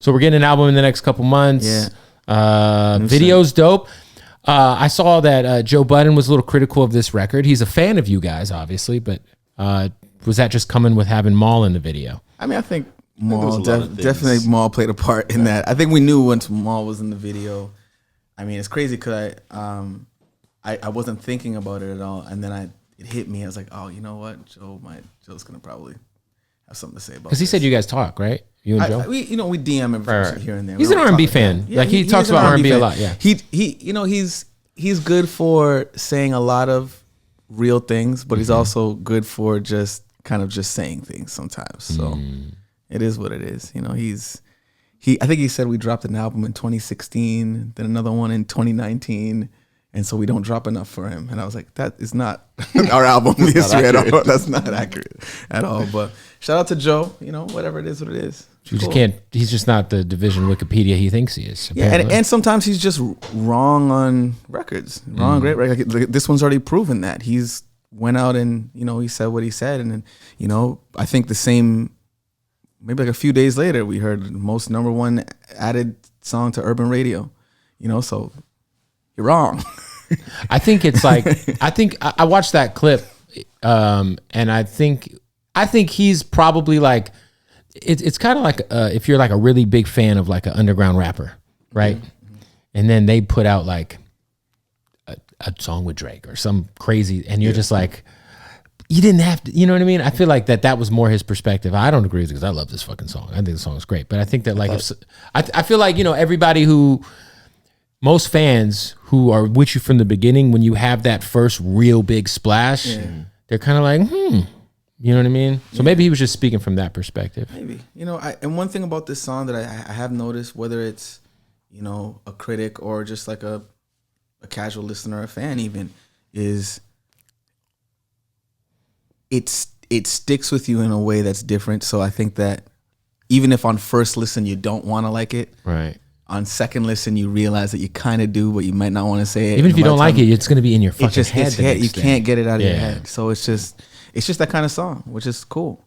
So we're getting an album in the next couple months. Yeah. Video's dope. I saw that Joe Budden was a little critical of this record. He's a fan of you guys, obviously, but was that just coming with having Maul in the video? I mean, I think Maul definitely Maul played a part in that. I think we knew once Maul was in the video. I mean, it's crazy because I wasn't thinking about it at all, and then it hit me. I was like, oh, you know what, Joe's gonna probably have something to say about. Because he said you guys talk, right? You and Joe. We DM him here and there. He's an R&B fan. Yeah, like he talks about R&B a lot. Yeah. He's good for saying a lot of real things, but he's also good for just kind of just saying things sometimes. So it is what it is. You know, I think he said we dropped an album in 2016, then another one in 2019. And so we don't drop enough for him. And I was like, that is not our album history at all. That's not accurate at all. But shout out to Joe. You know, whatever it is, what it is. You just can't. He's just not the division Wikipedia he thinks he is. Apparently. Yeah, and sometimes he's just wrong on records. Wrong, great record. This one's already proven that. He's went out and, you know, he said what he said. And then, you know, I think the same, maybe like a few days later, we heard the most #1 added song to urban radio. You know, so you're wrong. I think it's like, I watched that clip, and I think he's probably like, it's kind of like if you're like a really big fan of like an underground rapper, right? Mm-hmm. And then they put out like a song with Drake or some crazy, and you're just like, you didn't have to, you know what I mean? I feel like that was more his perspective. I don't agree with it because I love this fucking song. I think the song is great, but I think that like, I feel like, you know, most fans who are with you from the beginning, when you have that first real big splash, they're kind of like, you know what I mean? So maybe he was just speaking from that perspective. Maybe, you know, and one thing about this song that I have noticed, whether it's, you know, a critic or just like a casual listener, a fan even, is it sticks with you in a way that's different. So I think that even if on first listen you don't want to like it, right, on second listen you realize that you kind of do, but you might not want to say it. Even if you don't like it, it's going to be in your fucking head. You can't get it out of your head. So it's just that kind of song, which is cool.